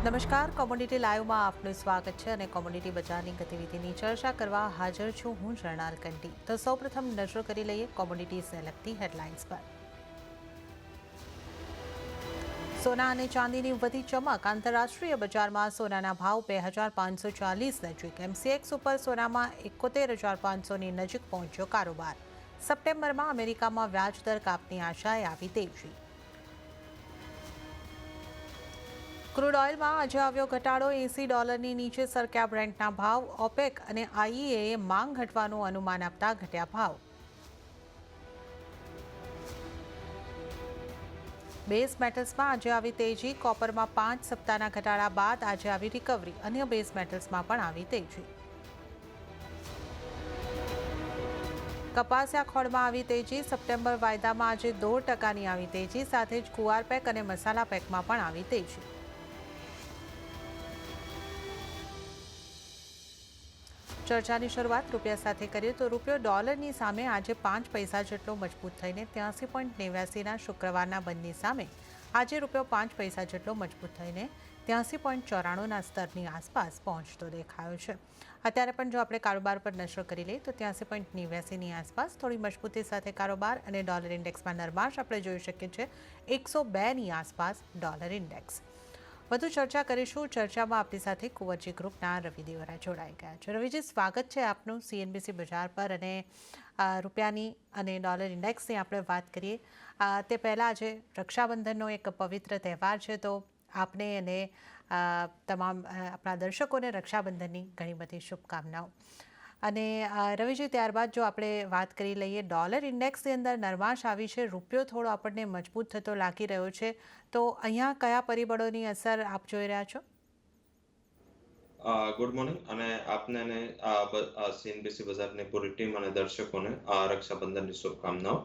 નમસ્કાર, કોમોડિટી લાઈવમાં આપનું સ્વાગત છે અને કોમોડિટી બજારની ગતિવિધિની ચર્ચા કરવા હાજર છું હું જર્નાલ કંટી. તો સૌપ્રથમ નજર કરી લઈએ કોમોડિટીઝને લગતી હેડલાઇન્સ પર. સોના અને ચાંદીની વધી ચમક. આંતરરાષ્ટ્રીય બજારમાં સોનાના ભાવ 2540 નજીક. એમસીએક્સ ઉપર સોનામાં 71,500ની નજીક પહોંચ્યો કારોબાર. સપ્ટેમ્બરમાં અમેરિકામાં વ્યાજદર કાપની આશાએ આવી તેજી. ક્રૂડ ઓઇલમાં આજે આવ્યો ઘટાડો. $80 નીચે સરક્યા બ્રેન્ટના ભાવ. ઓપેક અને આઈઈએએ માંગ ઘટવાનું અનુમાન આપતા ઘટ્યા ભાવ. બેઝ મેટલ્સમાં આજે આવી તેજી. કોપરમાં 5 સપ્તાહના ઘટાડા બાદ આજે આવી રિકવરી. અન્ય બેઝ મેટલ્સમાં પણ આવી તેજી. કપાસિયા ખોળમાં આવી તેજી. સપ્ટેમ્બર વાયદામાં આજે 2% આવી તેજી. સાથે જ કુવાર પેક અને મસાલા પેકમાં પણ આવી તેજી. ચર્ચાની શરૂઆત રૂપિયા સાથે કરીએ તો રૂપિયો ડોલરની સામે આજે 5 પૈસા જેટલો મજબૂત થઈને 83.89ના શુક્રવારના બંધની સામે આજે રૂપિયો 5 પૈસા જેટલો મજબૂત થઈને 83.94ના સ્તરની આસપાસ પહોંચતો દેખાયો છે. અત્યારે પણ જો આપણે કારોબાર પર નજર કરી લઈએ તો 83.89ની આસપાસ થોડી મજબૂતી સાથે કારોબાર. અને ડોલર ઇન્ડેક્સમાં નરમાશ આપણે જોઈ શકીએ છીએ 102ની આસપાસ ડોલર ઇન્ડેક્સ. વધુ ચર્ચા કરીશું. ચર્ચામાં આપણી સાથે કુંવરજી ગ્રુપના રવિ દેવરા જોડાઈ ગયા છે. રવિજી, સ્વાગત છે આપનું સીએનબીસી બજાર પર. અને રૂપિયાની અને ડોલર ઇન્ડેક્સની આપણે વાત કરીએ તે પહેલાં આજે રક્ષાબંધનનો એક પવિત્ર તહેવાર છે, તો આપને અને તમામ આપણા દર્શકોને રક્ષાબંધનની ઘણી બધી શુભકામનાઓ. અને રવિજી, ત્યારબાદ જો આપણે વાત કરી લઈએ, ડોલર ઇન્ડેક્સની અંદર નરમાશ આવી છે. રૂપિયો થોડો આપણને મજબૂત થતો લાગી રહ્યો છે, તો અહીંયા કયા પરિબળોની અસર આપ જોઈ રહ્યા છો? ગુડ મોર્નિંગ અને આપને અને સીએનબીસી બજારની પૂરી ટીમ અને દર્શકોને રક્ષાબંધનની શુભકામનાઓ.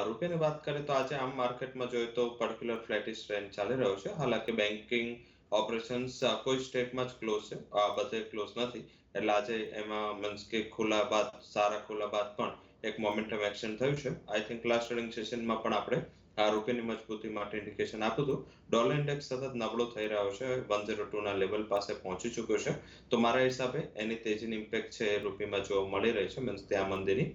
રૂપિયાની વાત કરીએ તો આજે આમ માર્કેટમાં જોઈએ તો પર્ટિક્યુલર ફ્લેટિશ ટ્રેન્ડ ચાલી રહ્યો છે. હાલાકી બેન્કિંગ ઓપરેશન્સ કોઈ સ્ટેટમાં જ ક્લોઝ છે, બધે ક્લોઝ નથી. એટલે આજે એમાં મીન્સ કે સારા ખુલ્લા બાદ પણ એક મોમેન્ટમ એક્શન થયું છે. આઈ થિંક લાસ્ટ ટ્રેડિંગ સેશનમાં પણ આપણે રૂપિયાની મજબૂતી માટે ઇન્ડિકેશન આપ્યું હતું. ડોલર ઇન્ડેક્સ સતત નબળો થઈ રહ્યો છે, 102ના લેવલ પાસે પહોંચી ચૂક્યો છે. તો મારા હિસાબે એની તેજીની ઇમ્પેક્ટ છે રૂપિયામાં જોવા મળી રહી છે, મીન્સ ત્યાં મંદીની.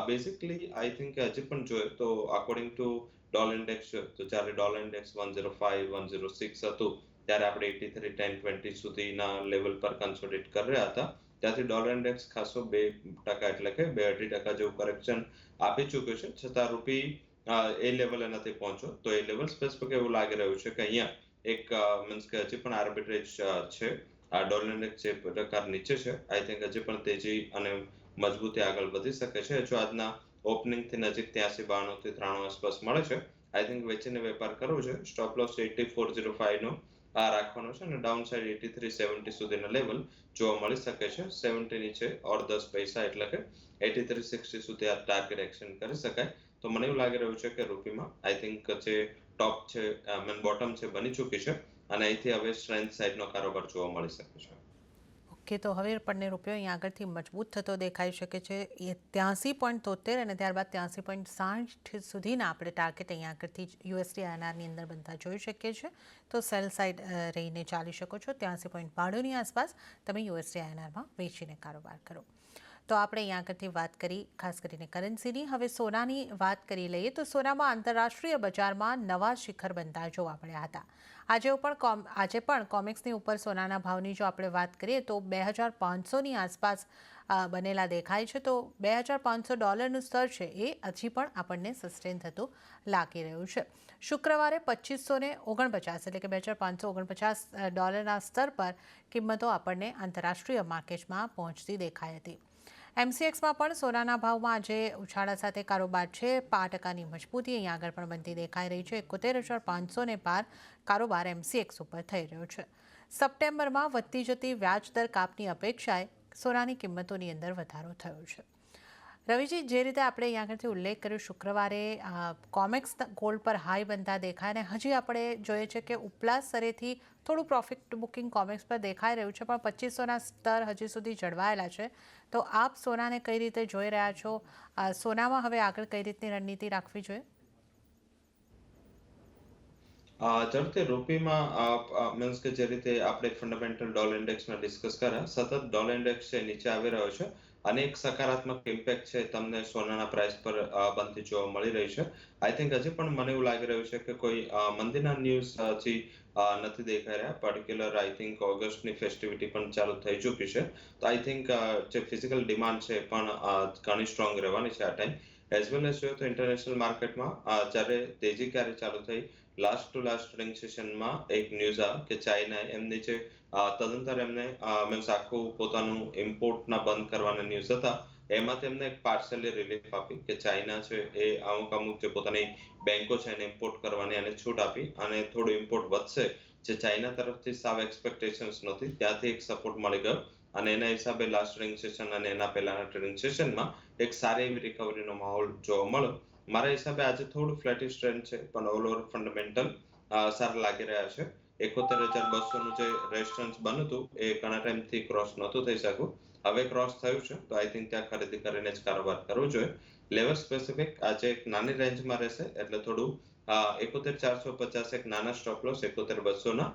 બેઝિકલી આઈ થિંક હજી પણ જોઈએ તો અકોર્ડિંગ ટુ ડોલર ઇન્ડેક્સ જોઈએ તો જ્યારે ડોલર ઇન્ડેક્સ 105, 106 હતું ત્યારે આપણે 83, 10, 20 સુધીના લેવલ પર કન્સોલિડેટ કરી રહ્યા હતા. ત્યાંથી ડોલર ઇન્ડેક્સ ખાસો 2% એટલે કે 2-2.5% જેવું કરેક્શન આપી ચૂક્યો છે. છતાં રૂપી એ લેવલે નથી પહોંચ્યો. તો એ લેવલ સ્પેસિફિક એવું લાગી રહ્યું છે કે અહીંયા એક મીન્સ કે હજી પણ આર્બિટ્રેજ છે. ડોલર ઇન્ડેક્સ જે પ્રકાર નીચે છે, આઈ થિંક હજી પણ તેજી અને મજબૂતી આગળ વધી શકે છે. જો આજના ઓપનિંગથી નજીક 83, 92 થી 93 આસપાસ મળે છે, આઈ થિંક વેચીને વેપાર કરવો છે. સ્ટોપ લોસ 84.05નો રાખવાનો છે અને ડાઉન સાઇડ 83.70 સુધીના લેવલ જોવા મળી શકે છે. 70 નીચે ઓર 10 પૈસા એટલે કે 83.60 સુધી આ ટાર્ગેટ એક્શન કરી શકાય. તો મને એવું લાગી રહ્યું છે કે રૂપીમાં આઈ થિંક જે ટોપ છે, બોટમ છે, બની ચૂકી છે અને અહીંથી હવે સ્ટ્રેન્થ સાઇડનો કારોબાર જોવા મળી શકે છે. ઓકે, તો હવે આપણને રૂપિયો અહીંયા આગળથી મજબૂત થતો દેખાઈ શકે છે. એ 83.73 અને ત્યારબાદ 83.60 સુધીના આપણે ટાર્ગેટ અહીંયા આગળથી યુએસડી આઈએનઆરની અંદર બનતા જોઈ શકીએ છીએ. તો સેલ સાઇડ રહીને ચાલી શકો છો. 83.92ની આસપાસ તમે યુએસડી આઈએનઆરમાં વેચીને કારોબાર કરો. તો આપણે અહીંયા આગળથી વાત કરી ખાસ કરીને કરન્સીની. હવે સોનાની વાત કરી લઈએ તો સોનામાં આંતરરાષ્ટ્રીય બજારમાં નવા શિખર બનતા જોવા મળ્યા હતા. આજે પણ કોમેક્સની ઉપર સોનાના ભાવની જો આપણે વાત કરીએ તો 2,500ની આસપાસ બનેલા દેખાય છે. તો $2,500 સ્તર છે એ હજી પણ આપણને સસ્ટેન થતું લાગી રહ્યું છે. શુક્રવારે 2,549 એટલે કે $2,549 સ્તર પર કિંમતો આપણને આંતરરાષ્ટ્રીય માર્કેટમાં પહોંચતી દેખાઈ હતી. એમસીએક્સમાં પણ સોનાના ભાવમાં આજે ઉછાળા સાથે કારોબાર છે. 5%ની મજબૂતી અહીંયા આગળ પણ બનતી દેખાઈ રહી છે. 71,500ને પાર કારોબાર એમસીએક્સ ઉપર થઈ રહ્યો છે. સપ્ટેમ્બરમાં વધતી જતી વ્યાજદર કાપની અપેક્ષાએ સોનાની કિંમતોની અંદર વધારો થયો છે. રવિજી, જે રીતે આપણે અહીંયા આગળથી ઉલ્લેખ કર્યો, શુક્રવારે કોમેક્સ ગોલ્ડ પર હાઈ બનતા દેખાય અને હજી આપણે જોઈએ છે કે ઉપલા સ્તરેથી થોડું પ્રોફિટ બુકિંગ કોમેક્સ પર દેખાઈ રહ્યું છે, પણ 2,500ના સ્તર હજી સુધી જળવાયેલા છે. તો આપ સોનાને કઈ રીતે જોઈ રહ્યા છો? સોનામાં હવે આગળ કઈ રીતની રણનીતિ રાખવી જોઈએ? ઝડપથી રૂપીમાં મીન્સ કે જે રીતે આપણે ફંડામેન્ટલ ડોલર ઇન્ડેક્સમાં ડિસ્કસ કર્યા, સતત ડોલર ઇન્ડેક્સ છે નીચે આવી રહ્યો છે અને એક સકારાત્મક ઇમ્પેક્ટ છે તમને સોનાના પ્રાઇસ પર બનતી જોવા મળી રહી છે. આઈ થિંક હજી પણ મને એવું લાગી રહ્યું છે કે કોઈ મંદીના ન્યૂઝ હજી નથી દેખાઈ રહ્યા. પર્ટિક્યુલર આઈ થિંક ઓગસ્ટની ફેસ્ટિવિટી પણ ચાલુ થઈ ચૂકી છે. તો આઈ થિંક જે ફિઝિકલ ડિમાન્ડ છે એ પણ ઘણી સ્ટ્રોંગ રહેવાની છે આ ટાઈમ. એઝ વેલ એઝ જોઈએ તો ઇન્ટરનેશનલ માર્કેટમાં જ્યારે તેજી ક્યારે ચાલુ થઈ, લાસ્ટ ટુ લાસ્ટ ટ્રેડિંગ સેશનમાં એક ન્યૂઝ આ કે ચાઇના એમની જે તદંતર એમને મીન્સ આખું પોતાનું ઇમ્પોર્ટના બંધ કરવાના ન્યૂઝ હતા, એમાં તેમને એક પાર્સલી રિલીફ આપી કે ચાઇના છે એ અમુક અમુક જે પોતાની બેંકો છે એને ઇમ્પોર્ટ કરવાની અને છૂટ આપી અને થોડું ઇમ્પોર્ટ વધશે, જે ચાઇના તરફથી સાવ એક્સપેક્ટેશન્સ નહોતી ત્યાંથી એક સપોર્ટ મળી ગયો અને એના હિસાબે લાસ્ટ ટ્રેડિંગ સેશન અને એના પહેલાના ટ્રેડિંગ સેશનમાં એક સારી એવી રિકવરીનો માહોલ જોવા મળ્યો. મારા હિસાબે આજે થોડું ફ્લેટિશ ટ્રેન્ડ છે પણ ઓલ ઓવર ફંડામેન્ટલ સારા લાગી રહ્યા છે. 71,200 નું જે રેઝિસ્ટન્સ બન્યું હતું એ ઘણા ટાઈમથી ક્રોસ નહોતું થઈ શક્યું. હવે ક્રોસ થયું છે તો આઈ થિંક ત્યાં ખરીદી કરીને જ કારોબાર કરવો જોઈએ. લેવલ સ્પેસિફિક આજે એક નાની રેન્જમાં રહેશે એટલે થોડું 71,450 એક નાના સ્ટોપ લોસ 71,200 ના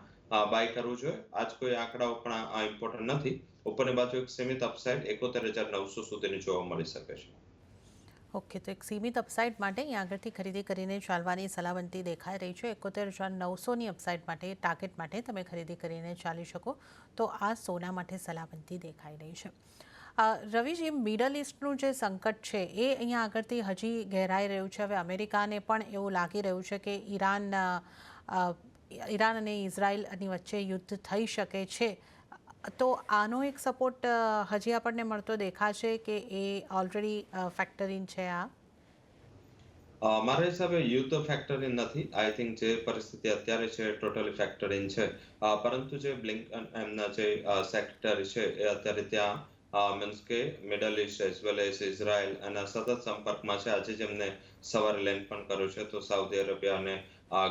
બાય કરવું જોઈએ. આજ કોઈ આંકડાઓ પણ ઇમ્પોર્ટન્ટ નથી. ઉપરની બાજુ એક સીમિત અપસાઇડ 71,900 સુધીની જોવા મળી શકે છે. ઓકે, તો એક સીમિત અપસાઇડ માટે અહીં આગળથી ખરીદી કરીને ચાલવાની સલામતી દેખાઈ રહી છે. 71,900ની અપસાઇડ માટે ટાર્ગેટ માટે તમે ખરીદી કરીને ચાલી શકો, તો આ સોના માટે સલામતી દેખાઈ રહી છે. રવિજી, મિડલ ઇસ્ટનું જે સંકટ છે એ અહીંયા આગળથી હજી ઘેરાઈ રહ્યું છે. હવે અમેરિકાને પણ એવું લાગી રહ્યું છે કે ઈરાન અને ઇઝરાયલની વચ્ચે યુદ્ધ થઈ શકે છે. તો આનો એક સપોર્ટ હજી આપણને મળતો દેખાશે કે એ ઓલરેડી ફેક્ટર ઇન છે આ? મારા હિસાબે યુદ્ધ ફેક્ટર ઇન નથી. આઈ થિંક જે પરિસ્થિતિ અત્યારે છે ટોટલી ફેક્ટર ઇન છે. પરંતુ જે બ્લિંકન એમના જે સેક્રેટરી છે એ અત્યારે ત્યાં મીન્સ કે middle east as well as Israel એના સતત સંપર્કમાં છે. આજે જ એમને સવારે લેન્ડ પણ કર્યો છે તો સાઉદી અરેબિયા અને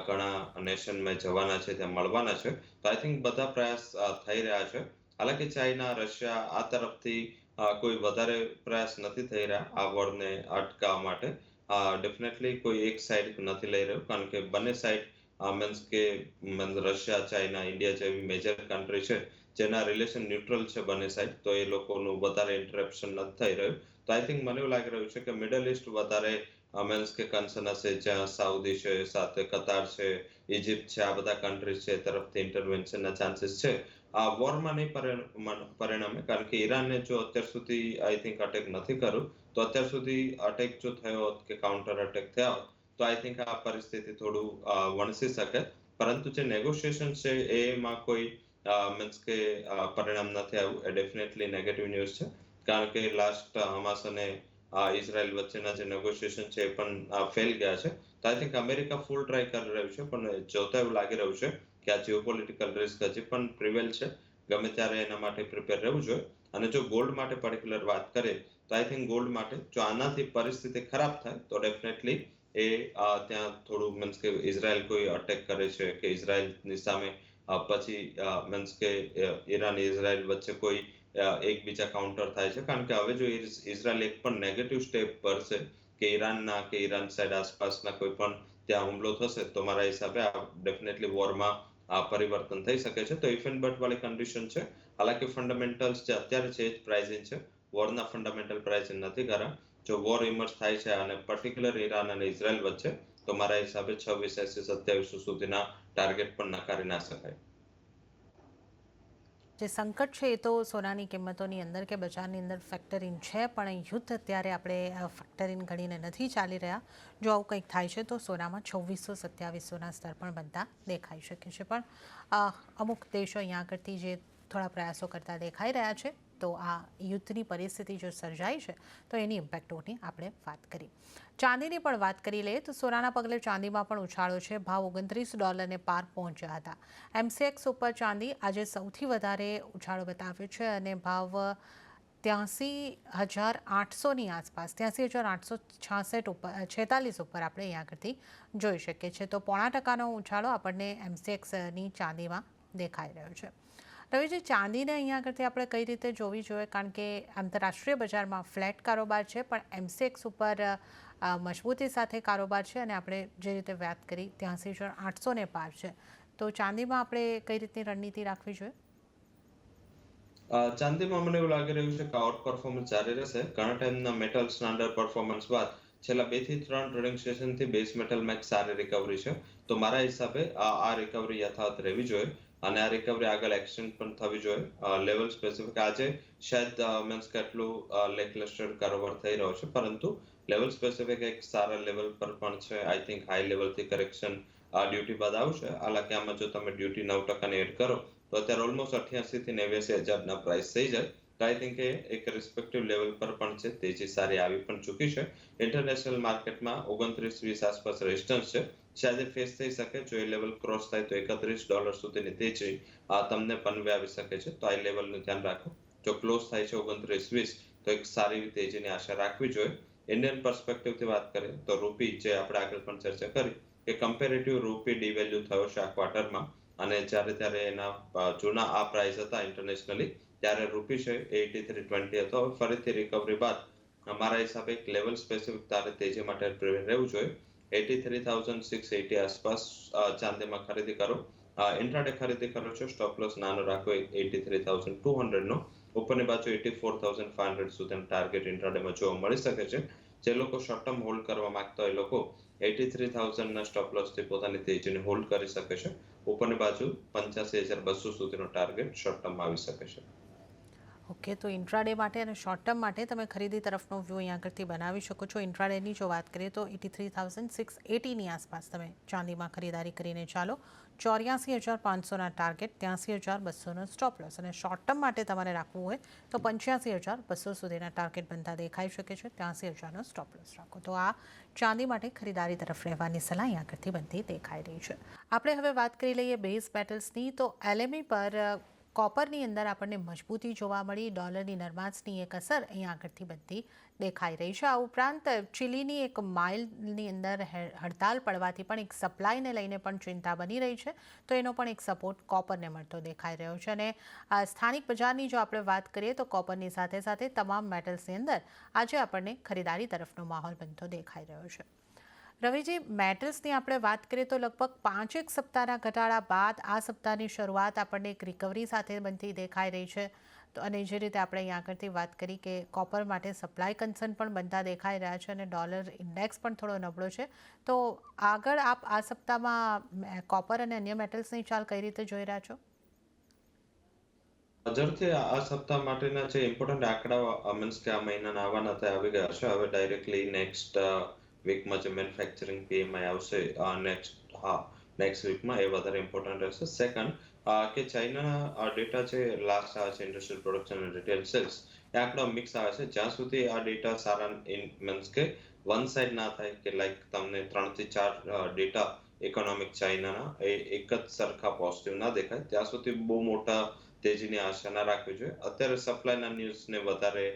ઘણા નેશનમાં જવાના છે, ત્યાં મળવાના છે. તો આઈ થિંક બધા પ્રયાસ થઈ રહ્યા છે. હાલાકી ચાઇના, રશિયા આ તરફથી કોઈ વધારે પ્રયાસ નથી થઈ રહ્યા આ વોરને અટકાવવા માટે. ડેફિનેટલી કોઈ એક સાઈડ નથી લઈ રહ્યું કારણ કે બંને સાઈડ મીન્સ કે રશિયા, ચાઇના, ઇન્ડિયા જેવી મેજર કન્ટ્રી છે જેના રિલેશન ન્યુટ્રલ છે બંને સાઈડ, તો એ લોકોનું વધારે ઇન્ટરેપ્શન નથી થઈ રહ્યું. તો આઈ થિંક મને એવું લાગી રહ્યું છે કે મિડલ ઇસ્ટ વધારે મીન્સ કે કન્સર્ન હશે, જ્યાં સાઉદી છે, સાથે કતાર છે, ઇજિપ્ત છે, આ બધા કન્ટ્રીઝ છે તરફથી ઇન્ટરવેન્શનના ચાન્સીસ છે. આ વોરમાં નહીં પરિણમે કારણ કે ઈરાનને જો અત્યાર સુધી આઈ થિંક અટેક નથી કર્યું, તો અત્યાર સુધી અટેક જો થયો હોત કે કાઉન્ટર અટેક થયા હોત તો આઈ થિંક આ પરિસ્થિતિ થોડું વણસી શકે. પરંતુ જે નેગોશિએશન છે એમાં કોઈ મીન્સ કે પરિણામ નથી આવ્યું. એ ડેફિનેટલી નેગેટિવ ન્યૂઝ છે કારણ કે લાસ્ટ હમાસ અને ઇઝરાયલ વચ્ચેના જે નેગોશિએશન છે એ પણ ફેલ ગયા છે. તો I think America full try કરી રહ્યું છે પણ જોતા એવું લાગી રહ્યું છે કે આ જીઓપોલિટિકલ રિસ્ક હજી પણ પ્રિવેલ છે. ગમે ત્યારે એના માટે પ્રિપેર રહેવું જોઈએ. અને જો ગોલ્ડ માટે પર્ટિક્યુલર વાત કરીએ તો આઈ થિંક ગોલ્ડ માટે જો આનાથી પરિસ્થિતિ ખરાબ થાય તો ડેફિનેટલી એ ત્યાં થોડું મીન્સ કે ઇઝરાયલ કોઈ અટેક કરે છે કે ઇઝરાયલની સામે પછી મીન્સ કે ઈરાન ઇઝરાયલ વચ્ચે કોઈ એકબીજા કાઉન્ટર થાય છે કારણ કે હવે જો ઇઝરાયલ એક પણ નેગેટિવ સ્ટેપ ભરશે કે ઈરાનના કે ઈરાન સાઈડ આસપાસના કોઈ પણ ત્યાં હુમલો થશે તો મારા હિસાબે આ ડેફિનેટલી વોરમાં પરિવર્તન થઈ શકે છે. તો ઇફ એન્ડ બટ વાળી કન્ડિશન છે. હાલાકી ફંડામેન્ટલ્સ જે અત્યારે છે એ જ પ્રાઇઝિંગ છે. વોરના ફંડામેન્ટલ પ્રાઇઝિંગ નથી કારણ જો વોર ઇમર્જ થાય છે અને પર્ટિક્યુલર ઈરાન અને ઇઝરાયલ વચ્ચે તો મારા હિસાબે 2680-2700 સુધીના ટાર્ગેટ પણ નકારી ના શકાય. જે સંકટ છે એ તો સોનાની કિંમતોની અંદર કે બજારની અંદર ફેક્ટર ઇન છે, પણ યુદ્ધ અત્યારે આપણે ફેક્ટર ઇન ગણીને નથી ચાલી રહ્યા. જો આવું કંઈક થાય છે તો સોનામાં 2600-2700ના સ્તર પણ બનતા દેખાઈ શકે છે. પણ અમુક દેશો અહીંયા આગળથી જે થોડા પ્રયાસો કરતા દેખાઈ રહ્યા છે, તો આ યુદ્ધની પરિસ્થિતિ જો સર્જાય છે તો એની ઇમ્પેક્ટોની આપણે વાત કરી. ચાંદીની પણ વાત કરી લઈએ તો સોનાના પગલે ચાંદીમાં પણ ઉછાળો છે. ભાવ $29 પાર પહોંચ્યા હતા. MCX ઉપર ચાંદી આજે સૌથી વધારે ઉછાળો બતાવ્યો છે અને ભાવ 83,800ની આસપાસ 83,846 ઉપર આપણે અહીં આગળથી જોઈ શકીએ છીએ. તો 0.5%નો ઉછાળો આપણને MCXની ચાંદીમાં દેખાઈ રહ્યો છે. રવિજી, ચાંદીને અહીંયા આગળથી આપણે કઈ રીતે જોવી જોઈએ? કારણ કે આંતરરાષ્ટ્રીય બજારમાં ફ્લેટ કારોબાર છે, પણ એમસીએક્સ ઉપર મજબૂતી સાથે કારોબાર છે અને આપણે જે રીતે વાત કરી 83,800 પાર છે. તો ચાંદીમાં આપણે કઈ રીતની રણનીતિ રાખવી જોઈએ? ચાંદીમાં મને એવું લાગી રહ્યું છે કે આઉટ પરફોર્મન્સ જારી રહેશે. ઘણા ટાઈમના મેટલ્સના અંડર પરફોર્મન્સ બાદ છેલ્લા 2 થી 3 ટ્રેડિંગ સેશનથી બેઝ મેટલમાં એક સારી રિકવરી છે. તો મારા હિસાબે આ રિકવરી યથાવત રહેવી જોઈએ અને આ રિકવરી આગળ એક્સટેન્ડ પણ થવી જોઈએ. લેવલ સ્પેસિફિક આજે શાયદ મીન્સ કે આટલું લેકલસ્ટર કારોબાર થઈ રહ્યો છે, પરંતુ લેવલ સ્પેસિફિક એક સારા લેવલ પર પણ છે. આઈ થિંક હાઈ લેવલથી કરેક્શન ડ્યુટી બાદ આવશે. હાલાકી આમાં જો તમે ડ્યુટી 9% એડ કરો તો અત્યારે ઓલમોસ્ટ 88 થી 89,000 પ્રાઇસ થઈ જાય. તો આઈ થિંક એ એક રિસ્પેક્ટિવ લેવલ પર પણ છે. તેજી સારી આવી પણ ચૂકી છે. ઇન્ટરનેશનલ માર્કેટમાં 29-20 આસપાસ રેઝિસ્ટન્સ છે. શાયદ ફેસ થઈ શકે. જો એ લેવલ ક્રોસ થાય તો $31 સુધીની તેજી તમને પનવે આવી શકે છે. તો આ લેવલનું ધ્યાન રાખો. જો ક્લોઝ થાય છે 29-20 તો એક સારી તેજીની આશા રાખવી જોઈએ. ઇન્ડિયન પર્સપેક્ટિવથી વાત કરીએ તો રૂપી, જે આપણે આગળ પણ ચર્ચા કરી કે કમ્પેરેટિવ રૂપી ડિવેલ્યુ થયો છે આ ક્વાર્ટરમાં, અને જ્યારે એના જૂના આ પ્રાઇસ હતા ઇન્ટરનેશનલી, ત્યારે રૂપી છે 83.20 હતો. હવે ફરીથી રિકવરી બાદ અમારા હિસાબે એક લેવલ સ્પેસિફિક તારે તેજી માટે પ્રિપેર રહેવું જોઈએ. 83,680 આસપાસ ચાંદીમાં ખરીદી કરો. ઇન્ટ્રાડે ખરીદી કરો છો, સ્ટોપ લોસ નાનો રાખો 83,200 નો. ઉપરની બાજુ 84,500 સુધીનો ટાર્ગેટ ઇન્ટ્રાડેમાં જોવા મળી શકે છે. જે લોકો શોર્ટ ટર્મ હોલ્ડ કરવા માંગતા હોય, લોકો 83,000 ના સ્ટોપ લોસથી પોતાની તેજીને હોલ્ડ કરી શકે છે. ઉપરની બાજુ 85,200 સુધીનો ટાર્ગેટ શોર્ટ ટર્મમાં આવી શકે છે. ઓકે, તો ઇન્ટ્રાડે માટે અને શોર્ટ ટર્મ માટે તમે ખરીદી તરફનો વ્યૂ અહીંયા આગળથી બનાવી શકો છો. ઇન્ટ્રાડેની જો વાત કરીએ તો 83,680ની આસપાસ તમે ચાંદીમાં ખરીદારી કરીને ચાલો. 84,500ના ટાર્ગેટ, 83,200નો સ્ટોપ લોસ, અને શોર્ટ ટર્મ માટે તમારે રાખવું હોય તો 85,200 સુધીના ટાર્ગેટ બનતા દેખાઈ શકે છે. 83,000નો સ્ટોપ લોસ રાખો. તો આ ચાંદી માટે ખરીદારી તરફ રહેવાની સલાહ અહીંયા આગળથી બનતી દેખાઈ રહી છે. આપણે હવે વાત કરી લઈએ બેઝ મેટલ્સની. તો એલએમઈ પર કોપરની અંદર આપણને મજબૂતી જોવા મળી. ડોલરની નરમાશની એક અસર અહીંયા આગળથી બનતી દેખાઈ રહી છે. આ ઉપરાંત ચીલીની એક માઇલની અંદર હડતાલ પડવાથી પણ એક સપ્લાયને લઈને પણ ચિંતા બની રહી છે. તો એનો પણ એક સપોર્ટ કોપરને મળતો દેખાઈ રહ્યો છે. અને સ્થાનિક બજારની જો આપણે વાત કરીએ તો કોપરની સાથે સાથે તમામ મેટલ્સની અંદર આજે આપણને ખરીદારી તરફનો માહોલ બનતો દેખાઈ રહ્યો છે. રવિજી, મેટલ્સની આપણે વાત કરીએ તો લગભગ 5 સપ્તાહના ઘટાડા બાદ આ સપ્તાહની શરૂઆત આપણને એક રિકવરી સાથે બનતી દેખાઈ રહી છે. તો અને જે રીતે આપણે અહીંયા આગળથી વાત કરી કે કોપર માટે સપ્લાય કન્સર્ન પણ બનતા દેખાઈ રહ્યા છે અને ડોલર ઇન્ડેક્સ પણ થોડો નબળો છે. તો આગળ આપ આ સપ્તાહમાં કોપર અને અન્ય મેટલ્સની ચાલ કઈ રીતે જોઈ રહ્યા છો? ઝડપથી આ સપ્તાહ માટેના જે ઇમ્પોર્ટન્ટ આંકડાઓ મીન્સ કે આ મહિનાના આવવાના તે આવી ગયા છે. હવે ડાયરેક્ટલી નેક્સ્ટ વીકમાં જે મેન્યુફેક્ચરિંગ પીએમઆઈ આવશે નેક્સ્ટ વીકમાં, એ વધારે ઇમ્પોર્ટન્ટ રહેશે. સેકન્ડ, કે ચાઇનાના ડેટા છે લાસ્ટ આવે છે, ઇન્ડસ્ટ્રીયલ પ્રોડક્શન અને રિટેલ સેલ્સ, એ આંકડા મિક્સ આવે છે. જ્યાં સુધી આ ડેટા સારા મીન્સ કે વન સાઇડ ના થાય કે લાઈક તમને 3 થી 4 ડેટા ઇકોનોમિક ચાઇનાના એ એક જ સરખા પોઝિટિવ ના દેખાય, ત્યાં સુધી બહુ મોટા તેજીની આશા ના રાખવી જોઈએ. અત્યારે સપ્લાયના ન્યૂઝને વધારે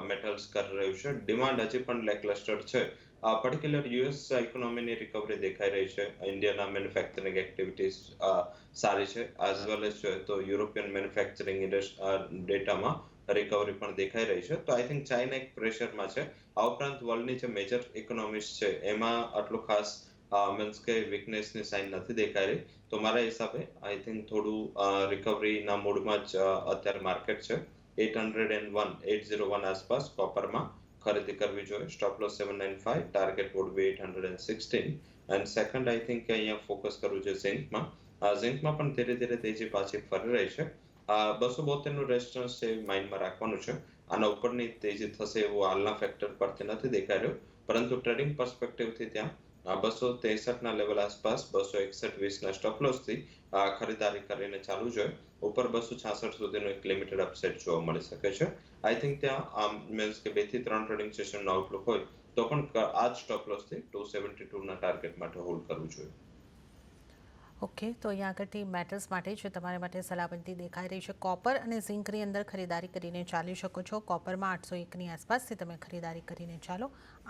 મેટલ્સ કરી રહ્યું છે. ડિમાન્ડ હજી પણ લેકલસ્ટર છે. પર્ટિક્યુલર યુએસ ઇકોનોમીની રિકવરી દેખાઈ રહી છે. ઇન્ડિયાના મેન્યુફેક્ચરિંગ એક્ટિવિટીઝ સારી છે. એઝ વેલ એઝ જોઈએ તો યુરોપિયન મેન્યુફેક્ચરિંગ ડેટામાં રિકવરી પણ દેખાઈ રહી છે. તો આઈ થિંક ચાઇના એક પ્રેશરમાં છે. આ ઉપરાંત વર્લ્ડની જે મેજર ઇકોનોમીઝ છે એમાં આટલું ખાસ મીન્સ કે વીકનેસની સાઇન નથી દેખાઈ રહી. તો મારા હિસાબે આઈ થિંક થોડું રિકવરીના મૂડમાં જ અત્યારે માર્કેટ છે. 801 આસપાસ કોપરમાં ખરીદી કરવી જોઈએ. Stop loss 795, target would be 816. And second, I think અહીંયા ફોકસ કરવું છે ઝિંકમાં. ઝિંકમાં પણ ધીરે ધીરે તેજી પાછી ફરી રહી છે. 272 નું રેઝિસ્ટન્સ છે, માઇન્ડમાં રાખવાનું છે. આના ઉપરની તેજી થશે એવું હાલના ફેક્ટર પરથી નથી દેખાઈ રહ્યું, પરંતુ ટ્રેડિંગ પર્સપેક્ટિવથી ત્યાં 263 ના લેવલ આસપાસ 261.20 સ્ટોપ લોસથી ખરીદારી કરીને ચાલુ જોઈએ. ઉપર 266 સુધીનો એક લિમિટેડ અપસાઇડ જોવા મળી શકે છે. આઈ થિંક ત્યાં મીન્સ કે 2 થી 3 ટ્રેડિંગ સેશનનો આઉટલુક હોય તો પણ આ જ સ્ટોપ લોસથી 272 ના ટાર્ગેટ માટે હોલ્ડ કરવું જોઈએ. ઓકે, તો અહીંયા આગળથી મેટલ્સ માટે જ તમારા માટે સલામતી દેખાઈ રહી છે. કોપર અને ઝિંકની અંદર ખરીદારી કરીને ચાલી શકો છો. કોપરમાં 801ની આસપાસથી તમે ખરીદારી કરીને ચાલો.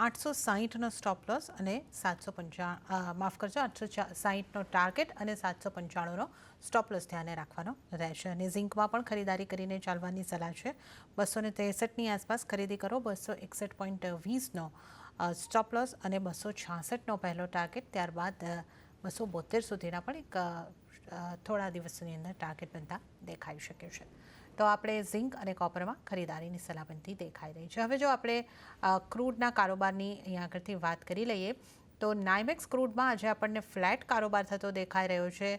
860નો સ્ટોપ લોસ અને 755 માફ કરજો 860નો ટાર્ગેટ અને 795નો સ્ટોપ લોસ ધ્યાને રાખવાનો રહેશે. અને ઝિંકમાં પણ ખરીદારી કરીને ચાલવાની સલાહ છે. 263ની આસપાસ ખરીદી કરો. 261.20નો સ્ટોપ લોસ અને 266નો પહેલો ટાર્ગેટ, ત્યારબાદ 272 સુધીના પણ એક થોડા દિવસોની અંદર ટાર્ગેટ બનતા દેખાઈ શકે છે. તો આપણે ઝિંક અને કોપરમાં ખરીદારીની સલામતી દેખાઈ રહી છે. હવે જો આપણે ક્રૂડના કારોબારની અહીંયા આગળથી વાત કરી લઈએ તો નાઇમેક્સ ક્રૂડમાં આજે આપણને ફ્લેટ કારોબાર થતો દેખાઈ રહ્યો છે.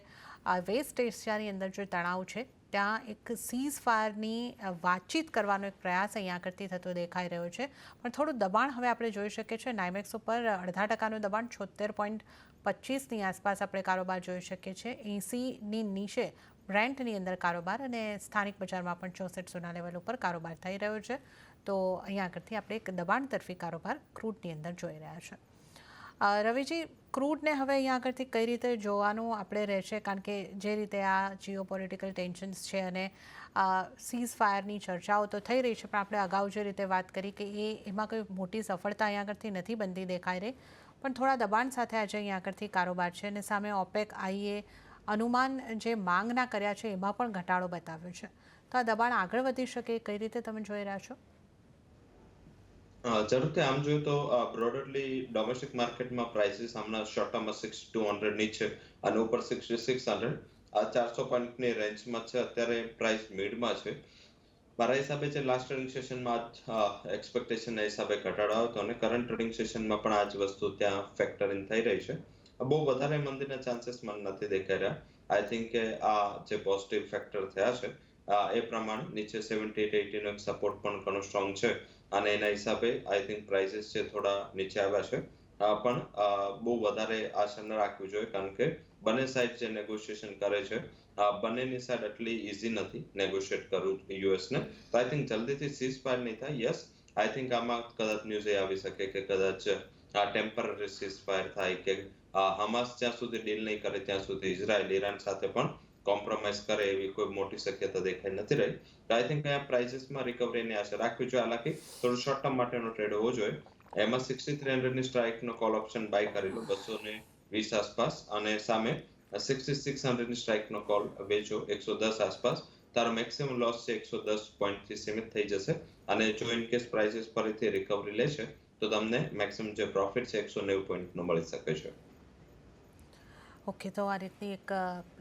વેસ્ટ એશિયાની અંદર જે તણાવ છે ત્યાં એક સીઝ ફાયરની વાતચીત કરવાનો એક પ્રયાસ અહીંયા આગળથી થતો દેખાઈ રહ્યો છે. પણ થોડું દબાણ હવે આપણે જોઈ શકીએ છીએ. નાઇમેક્સ ઉપર 0.5%નું દબાણ 76.25ની આસપાસ આપણે કારોબાર જોઈ શકીએ છીએ. 80ની નીચે બ્રેન્ટની અંદર કારોબાર અને સ્થાનિક બજારમાં પણ 6400ના લેવલ ઉપર કારોબાર થઈ રહ્યો છે. તો અહીંયા આગળથી આપણે એક દબાણ તરફી કારોબાર ક્રૂડની અંદર જોઈ રહ્યા છે. રવિજી, ક્રૂડને હવે અહીંયા આગળથી કઈ રીતે જોવાનું આપણે રહેશે, કારણ કે જે રીતે આ જીઓપોલિટિકલ ટેન્શન્સ છે અને સીઝ ફાયરની ચર્ચાઓ તો થઈ રહી છે, પણ આપણે અગાઉ જે રીતે વાત કરી કે એમાં કોઈ મોટી સફળતા અહીંયા આગળથી નથી બનતી દેખાઈ રહી, પણ થોડા દબાણ સાથે આજે અહીંયા આગળથી કારોબાર છે અને સામે ઓપેક આઈએ અનુમાન જે માંગના કર્યા છે એમાં પણ ઘટાડો બતાવ્યો છે. તો આ દબાણ આગળ વધી શકે કઈ રીતે તમે જોઈ રહ્યા છો? જરૂરથી આમ જોઈએ તો બ્રોડરલી ડોમેસ્ટિક માર્કેટમાં પ્રાઇસીસ હમણાં શોર્ટ ટર્મમાં 6200 ની છે અને ઉપર 6600 આ 400 પોઈન્ટની રેન્જમાં છે. અત્યારે પ્રાઇસ મિડમાં છે. મારા હિસાબે જે લાસ્ટ ટ્રેડિંગ સેશનમાં એક્સપેક્ટેશનના હિસાબે ઘટાડો આવ્યો હતો અને કરંટ ટ્રેડિંગ સેશનમાં પણ આ જ વસ્તુ ત્યાં ફેક્ટર ઇન થઈ રહી છે. બહુ વધારે મંદીના ચાન્સીસ મને નથી દેખાઈ રહ્યા. આઈ થિંક કે આ જે પોઝિટિવ ફેક્ટર થયા છે એ પ્રમાણે નીચે 78-80નો એક સપોર્ટ પણ ઘણો સ્ટ્રોંગ છે અને એના હિસાબે આઈ થિંક પ્રાઇસીસ છે થોડા નીચે આવ્યા છે. પણ બહુ વધારે આશા ન રાખવી જોઈએ, કારણ કે બંને સાઈડ જે નેગોશિએશન કરે છે બંનેની સાઈડ એટલી ઇઝી નથી નેગોશિએટ કરવું યુએસને. તો આઈ થિંક જલ્દીથી સીઝ ફાયર નહીં થાય. યસ, આઈ થિંક આમાં કદાચ ન્યૂઝ એ આવી શકે કે કદાચ ટેમ્પરરી સીઝ ફાયર થાય કે હમાસ જ્યાં સુધી ડીલ નહીં કરે ત્યાં સુધી ઇઝરાયલ ઈરાન સાથે પણ કોમ્પ્રોમાઇઝ કરે એવી કોઈ મોટી શક્યતા દેખાઈ નથી રહી. તો આઈ થિંક અહીંયા પ્રાઇસીસમાં રિકવરીની આશા રાખવી જોઈએ. હાલાકી થોડું શોર્ટ ટર્મ માટેનો ટ્રેડ હોવો જોઈએ. એમાં 6300ની સ્ટ્રાઇકનો કોલ ઓપ્શન બાય કરી લો 220 આસપાસ અને સામે 6600ની સ્ટ્રાઇકનો કોલ વેચો 110 આસપાસ. તારો મેક્સિમમ લોસ છે 110 પોઈન્ટથી સીમિત થઈ જશે અને જો ઇન કેસ પ્રાઇસીસ ફરીથી રિકવરી લેશે તો તમને મેક્સિમમ જે પ્રોફિટ છે 190 પોઈન્ટનો મળી શકે છે. ઓકે, તો આ રીતની એક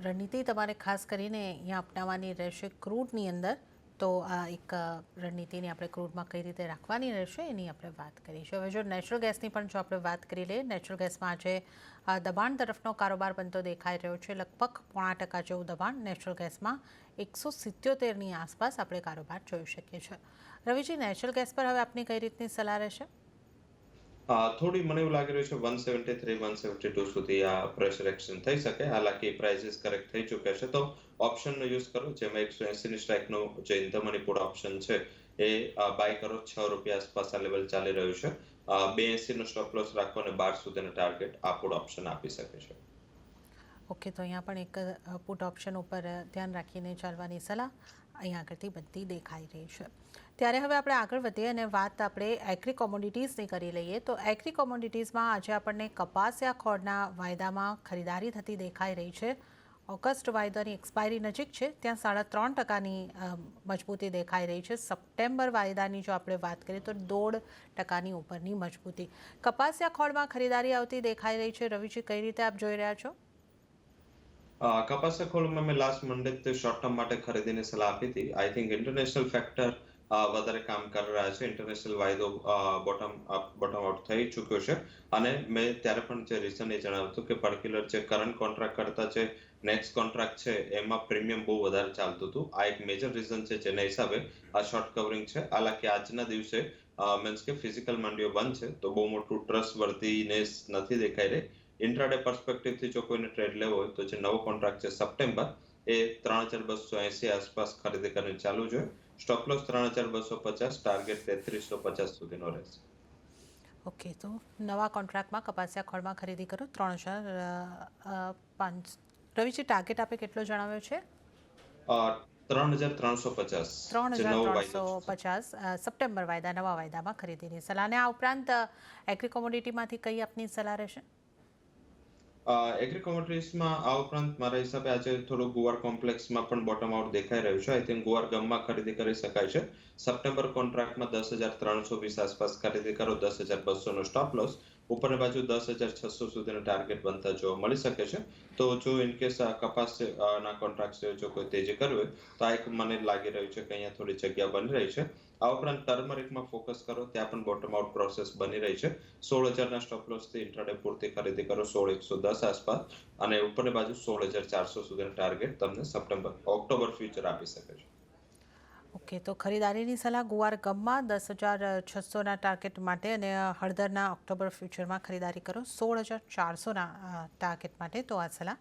રણનીતિ તમારે ખાસ કરીને અહીંયા અપનાવવાની રહેશે ક્રૂડની અંદર. તો આ એક રણનીતિની આપણે ક્રૂડમાં કઈ રીતે રાખવાની રહેશે એની આપણે વાત કરીશું. હવે જો નેચરલ ગેસની પણ જો આપણે વાત કરી લઈએ, નેચરલ ગેસમાં આજે દબાણ તરફનો કારોબાર બનતો દેખાઈ રહ્યો છે. લગભગ 0.5% જેવું દબાણ નેચરલ ગેસમાં 177ની આસપાસ આપણે કારોબાર જોઈ શકીએ છીએ. રવિજી, નેચરલ ગેસ પર હવે આપની કઈ રીતની સલાહ રહેશે? થોડી મને એવું લાગી રહ્યું છે 173-172 સુધી આ પ્રેશર એક્શન થઈ શકે. હાલાકી પ્રાઇસીસ કરેક્ટ થઈ ચૂક્યા છે તો ઓપ્શનનો યુઝ કરો, જેમાં 180ની સ્ટ્રાઇકનો જે in the money put option છે એ બાય કરો. 6 રૂપિયા આસપાસ આ લેવલ ચાલી રહ્યું છે. 280નો સ્ટોપ લોસ રાખો અને 12 સુધીનો ટાર્ગેટ આ પુટ ઓપ્શન આપી શકે છે. ઓકે, તો અહીંયા પણ એક પુટ ઓપ્શન ઉપર ધ્યાન રાખીને ચાલવાની સલાહ અહીંયા આગળથી બનતી દેખાઈ રહી છે. ત્યારે હવે આપણે આગળ વધીએ અને વાત આપણે એગ્રી કોમોડિટીઝની કરી લઈએ. તો એગ્રી કોમોડિટીઝમાં આજે આપણને કપાસિયા ખોળના વાયદામાં ખરીદારી થતી દેખાઈ રહી છે. ઓગસ્ટ વાયદાની એક્સપાયરી નજીક છે, ત્યાં 3.5%ની મજબૂતી દેખાઈ રહી છે. સપ્ટેમ્બર વાયદાની જો આપણે વાત કરીએ તો 1.5% ઉપરની મજબૂતી. કપાસિયા ખોળમાં ખરીદારી આવતી દેખાઈ રહી છે. રવિજી, કઈ રીતે આપ જોઈ રહ્યા છો? કપાસિયા ખોળમાં મેં લાસ્ટ મંડે શોર્ટ ટર્મ માટે ખરીદીની સલાહ આપી હતી. આઈ થિંક ઇન્ટરનેશનલ ફેક્ટર વધારે કામ કરી રહ્યા છે. ઇન્ટરનેશનલ વાયદો બોટમ આઉટ થઈ ચૂક્યો છે અને મેં ત્યારે પણ જે રીઝન એ જણાવ્યું હતું કે પર્ટિક્યુલર જે કરંટ કોન્ટ્રાક્ટ કરતા જે નેક્સ્ટ કોન્ટ્રાક્ટ છે એમાં પ્રીમિયમ બહુ વધારે ચાલતું હતું. આ એક મેજર રીઝન છે જેના હિસાબે આ શોર્ટ કવરિંગ છે. હાલાકી આજના દિવસે મીન્સ કે ફિઝિકલ મંડીઓ બંધ છે તો બહુ મોટું ટ્રસ્ટ વર્ધીનેસ નથી દેખાઈ રહી. ઇન્ટ્રાડે પર્સપેક્ટિવથી જો કોઈને ટ્રેડ લેવો હોય તો જે નવો કોન્ટ્રાક્ટ છે સપ્ટેમ્બર એ 3280 આસપાસ ખરીદી કરીને ચાલુ જોઈએ. સ્ટોપ લોસ 3250, ટાર્ગેટ 3350 સુધીનો રહેશે. ઓકે, તો નવા કોન્ટ્રાક્ટમાં કપાસિયા ખોળમાં ખરીદી કરો 3000 રવિજી, ટાર્ગેટ આપે કેટલો જણાવ્યો છે? 3,350 જે નવો વાયદો છે. 3,350 સપ્ટેમ્બર વાયદા, નવા વાયદામાં ખરીદીની સલાહ. અને આ ઉપરાંત એગ્રી કોમોડિટીમાંથી કઈ આપની સલાહ રહેશે? એગ્રી કોમોડિટીઝમાં આ ઉપરાંત મારા હિસાબે આજે થોડું ગુવાર કોમ્પ્લેક્સમાં પણ બોટમ આઉટ દેખાઈ રહ્યું છે. આઈ થિંક ગુવાર ગમમાં ખરીદી કરી શકાય છે. સપ્ટેમ્બર કોન્ટ્રાક્ટમાં 10,320 આસપાસ ખરીદી કરો, 10,200 નો સ્ટોપ લોસ. ઉપરની બાજુ 10,600 સુધીનો ટાર્ગેટ બનતા જોવા મળી શકે છે. તો જો ઇનકેસ કપાસ ના કોન્ટ્રાક્ટ જો કોઈ તેજી કરવી હોય તો આ એક મને લાગી રહ્યું છે કે અહીંયા થોડી જગ્યા બની રહી છે. આ ઉપરાંત ટર્મરિકમાં ફોકસ કરો, ત્યાં પણ બોટમ આઉટ પ્રોસેસ બની રહી છે. 16,000ના સ્ટોપ લોસથી ઇન્ટ્રાડે પૂરતી ખરીદી કરો 16,110 આસપાસ, અને ઉપરની બાજુ 16,400 સુધીનો ટાર્ગેટ તમને ઓક્ટોબર ફ્યુચર આપી શકે છે. ઓકે, તો ખરીદારીની સલાહ ગુવાર ગમમાં 10,600ના ટાર્ગેટ માટે, અને હળદરના ઓક્ટોબર ફ્યુચરમાં ખરીદારી કરો 16,400ના ટાર્ગેટ માટે. તો આ સલાહ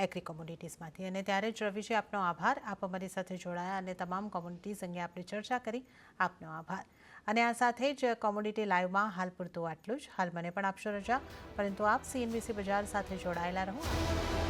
એગ્રી કોમોડિટીઝમાંથી. અને ત્યારે જ રવિજી, આપનો આભાર. આપ અમારી સાથે જોડાયા અને તમામ કોમોડિટીઝ અંગે આપણે ચર્ચા કરી. આપનો આભાર. અને આ સાથે જ કોમોડિટી લાઈવમાં હાલ પૂરતું આટલું જ. હાલ મને પણ આપશો રજા, પરંતુ આપ CNBC બજાર સાથે જોડાયેલા રહો.